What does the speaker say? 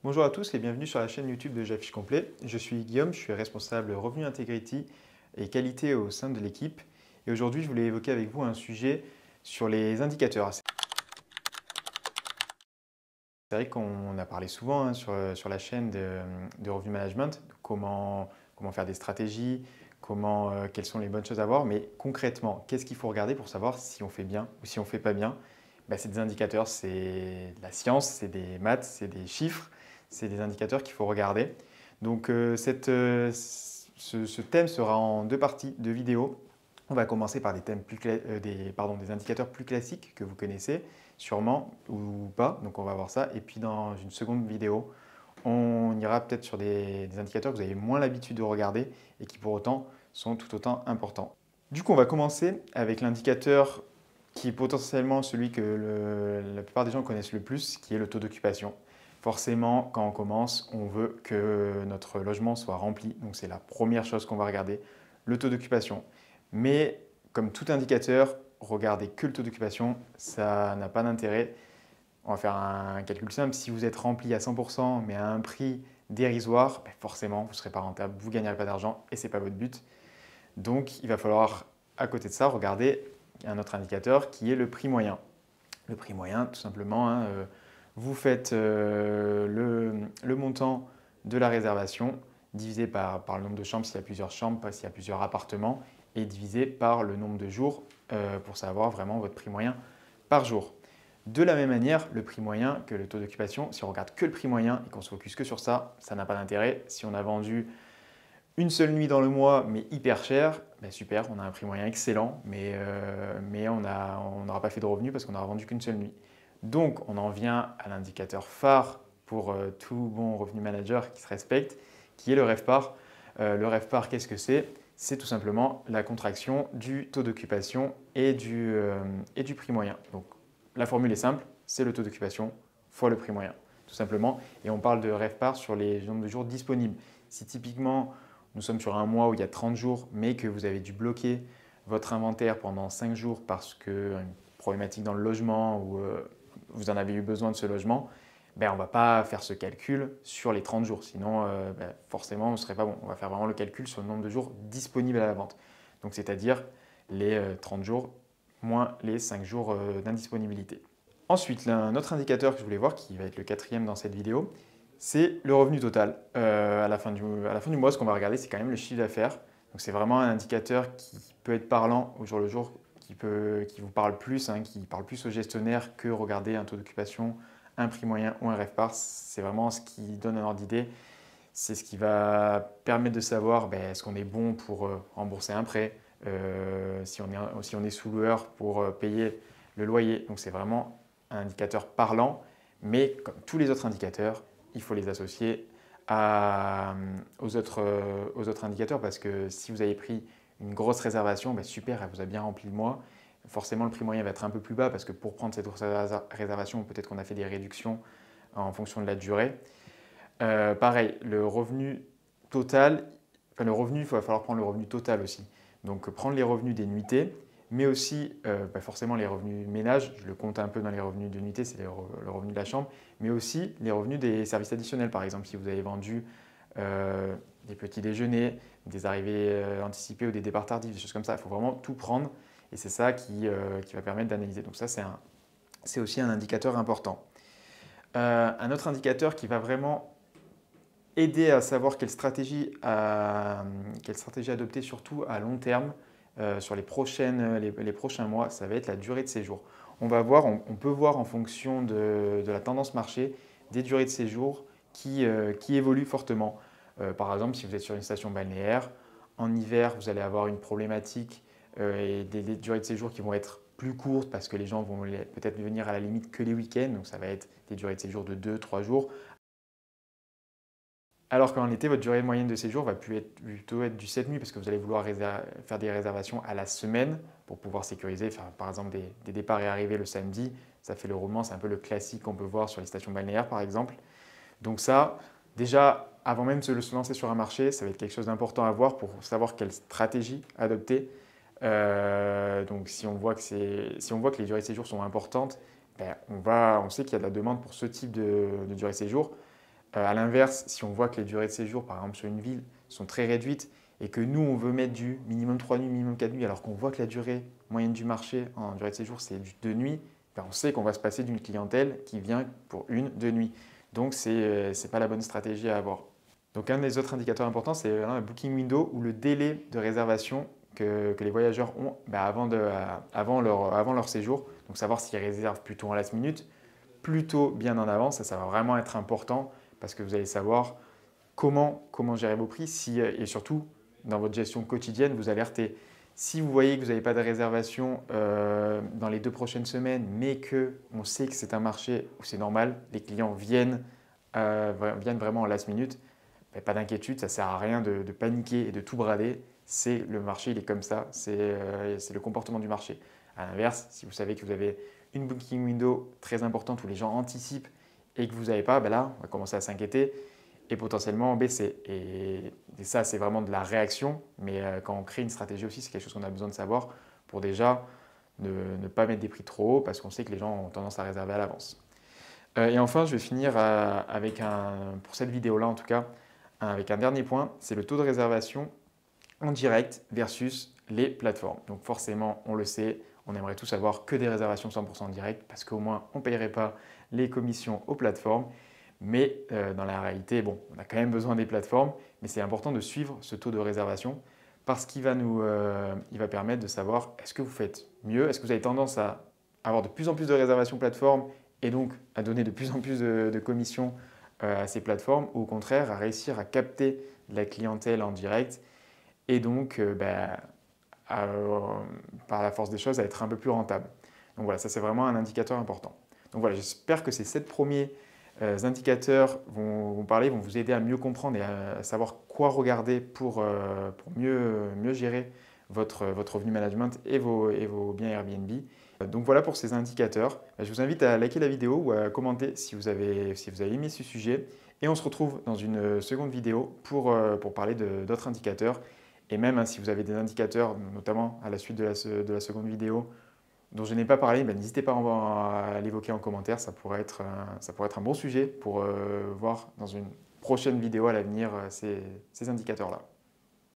Bonjour à tous et bienvenue sur la chaîne YouTube de J'affiche complet. Je suis Guillaume, je suis responsable Revenu Integrity et qualité au sein de l'équipe. Et aujourd'hui, je voulais évoquer avec vous un sujet sur les indicateurs. C'est vrai qu'on a parlé souvent sur la chaîne de Revenu Management, de comment faire des stratégies, quelles sont les bonnes choses à voir. Mais concrètement, qu'est-ce qu'il faut regarder pour savoir si on fait bien ou si on ne fait pas bien? C'est des indicateurs, c'est de la science, c'est des maths, c'est des chiffres, c'est des indicateurs qu'il faut regarder. Donc ce thème sera en deux parties, deux vidéos. On va commencer par des indicateurs plus classiques que vous connaissez sûrement ou pas, donc on va voir ça. Et puis dans une seconde vidéo, on ira peut-être sur des indicateurs que vous avez moins l'habitude de regarder et qui pour autant sont tout autant importants. Du coup, on va commencer avec l'indicateur qui est potentiellement celui que la plupart des gens connaissent le plus, qui est le taux d'occupation. Forcément, quand on commence, on veut que notre logement soit rempli. Donc c'est la première chose qu'on va regarder, le taux d'occupation. Mais comme tout indicateur, regarder que le taux d'occupation, ça n'a pas d'intérêt. On va faire un calcul simple. Si vous êtes rempli à 100%, mais à un prix dérisoire, forcément, vous ne serez pas rentable, vous ne gagnerez pas d'argent et ce n'est pas votre but. Donc, il va falloir, à côté de ça, regarder un autre indicateur qui est le prix moyen. Le prix moyen, tout simplement, vous faites le montant de la réservation divisé par le nombre de chambres s'il y a plusieurs chambres, pas s'il y a plusieurs appartements, et divisé par le nombre de jours pour savoir vraiment votre prix moyen par jour. De la même manière, le prix moyen que le taux d'occupation, si on regarde que le prix moyen et qu'on se focus que sur ça, ça n'a pas d'intérêt. Si on a vendu une seule nuit dans le mois, mais hyper cher, super, on a un prix moyen excellent, mais on n'aura pas fait de revenus parce qu'on n'aura vendu qu'une seule nuit. Donc, on en vient à l'indicateur phare pour tout bon revenu manager qui se respecte, qui est le RevPAR. Le RevPAR, qu'est-ce que c'est? C'est tout simplement la contraction du taux d'occupation et du prix moyen. Donc, la formule est simple, c'est le taux d'occupation fois le prix moyen, tout simplement. Et on parle de RevPAR sur les nombres de jours disponibles. Si typiquement, nous sommes sur un mois où il y a 30 jours, mais que vous avez dû bloquer votre inventaire pendant 5 jours parce qu'une problématique dans le logement ou vous en avez eu besoin de ce logement, on ne va pas faire ce calcul sur les 30 jours. Sinon, forcément, ce ne serait pas bon. On va faire vraiment le calcul sur le nombre de jours disponibles à la vente. Donc, c'est-à-dire les 30 jours moins les 5 jours d'indisponibilité. Ensuite, un autre indicateur que je voulais voir, qui va être le quatrième dans cette vidéo, c'est le revenu total. À la fin du mois, ce qu'on va regarder, c'est quand même le chiffre d'affaires. Donc c'est vraiment un indicateur qui peut être parlant au jour le jour, qui vous parle plus, qui parle plus aux gestionnaires que regarder un taux d'occupation, un prix moyen ou un RevPAR. C'est vraiment ce qui donne un ordre d'idée. C'est ce qui va permettre de savoir est-ce qu'on est bon pour rembourser un prêt, si on est sous-loueur pour payer le loyer. Donc c'est vraiment un indicateur parlant, mais comme tous les autres indicateurs, il faut les associer aux autres indicateurs parce que si vous avez pris une grosse réservation, super, elle vous a bien rempli le mois. Forcément, le prix moyen va être un peu plus bas parce que pour prendre cette réservation, peut-être qu'on a fait des réductions en fonction de la durée. Pareil, le revenu total, il va falloir prendre le revenu total aussi. Donc prendre les revenus des nuitées, mais aussi forcément les revenus ménages, je le compte un peu dans les revenus de nuitée, c'est le revenu de la chambre, mais aussi les revenus des services additionnels. Par exemple, si vous avez vendu des petits déjeuners, des arrivées anticipées ou des départs tardifs, des choses comme ça, il faut vraiment tout prendre et c'est ça qui va permettre d'analyser. Donc ça, c'est aussi un indicateur important. Un autre indicateur qui va vraiment aider à savoir quelle stratégie adopter, surtout à long terme, sur les prochains mois, ça va être la durée de séjour. On peut voir en fonction de la tendance marché des durées de séjour qui évoluent fortement. Par exemple, si vous êtes sur une station balnéaire, en hiver, vous allez avoir une problématique et des durées de séjour qui vont être plus courtes parce que les gens vont peut-être venir à la limite que les week-ends, donc ça va être des durées de séjour de 2-3 jours. Alors qu'en été, votre durée moyenne de séjour va plutôt être du 7 nuits parce que vous allez vouloir faire des réservations à la semaine pour pouvoir sécuriser, par exemple des départs et arrivées le samedi. Ça fait le roulement, c'est un peu le classique qu'on peut voir sur les stations balnéaires par exemple. Donc ça, déjà, avant même de se lancer sur un marché, ça va être quelque chose d'important à voir pour savoir quelle stratégie adopter. Donc si on voit que les durées de séjour sont importantes, on sait qu'il y a de la demande pour ce type de durée de séjour. À l'inverse, si on voit que les durées de séjour, par exemple sur une ville, sont très réduites et que nous, on veut mettre du minimum 3 nuits, minimum 4 nuits, alors qu'on voit que la durée moyenne du marché en durée de séjour, c'est du 2 nuits, ben on sait qu'on va se passer d'une clientèle qui vient pour 1, 2 nuits. Donc, ce n'est pas la bonne stratégie à avoir. Donc, un des autres indicateurs importants, c'est le booking window ou le délai de réservation que les voyageurs ont ben, avant leur séjour. Donc, savoir s'ils réservent plutôt en last minute, plutôt bien en avance. Ça va vraiment être important parce que vous allez savoir comment gérer vos prix et surtout, dans votre gestion quotidienne, vous alertez. Si vous voyez que vous n'avez pas de réservation dans les 2 prochaines semaines, mais qu'on sait que c'est un marché où c'est normal, les clients viennent vraiment en last minute, ben, pas d'inquiétude, ça ne sert à rien de paniquer et de tout brader. C'est le marché, il est comme ça, c'est le comportement du marché. À l'inverse, si vous savez que vous avez une booking window très importante où les gens anticipent et que vous n'avez pas, ben là, on va commencer à s'inquiéter et potentiellement baisser. Et ça, c'est vraiment de la réaction, mais quand on crée une stratégie aussi, c'est quelque chose qu'on a besoin de savoir pour déjà ne pas mettre des prix trop hauts parce qu'on sait que les gens ont tendance à réserver à l'avance. Et enfin, je vais finir pour cette vidéo-là en tout cas, avec un dernier point, c'est le taux de réservation en direct versus les plateformes. Donc forcément, on le sait, on aimerait tous avoir que des réservations 100% en direct parce qu'au moins, on ne payerait pas les commissions aux plateformes. Mais dans la réalité, bon, on a quand même besoin des plateformes, mais c'est important de suivre ce taux de réservation parce qu'il va il va permettre de savoir est-ce que vous faites mieux, est-ce que vous avez tendance à avoir de plus en plus de réservations plateformes et donc à donner de plus en plus de commissions à ces plateformes, ou au contraire à réussir à capter de la clientèle en direct et donc par la force des choses à être un peu plus rentable. Donc voilà, ça c'est vraiment un indicateur important. Donc voilà, j'espère que ces 7 premiers indicateurs vont vous aider à mieux comprendre et à savoir quoi regarder pour mieux gérer votre revenu management et vos biens Airbnb. Donc voilà pour ces indicateurs. Je vous invite à liker la vidéo ou à commenter si vous avez aimé ce sujet. Et on se retrouve dans une seconde vidéo pour parler d'autres indicateurs. Et même si vous avez des indicateurs, notamment à la suite de la seconde vidéo, dont je n'ai pas parlé, ben, n'hésitez pas à l'évoquer en commentaire. Ça pourrait être un bon sujet pour voir dans une prochaine vidéo à l'avenir ces indicateurs-là.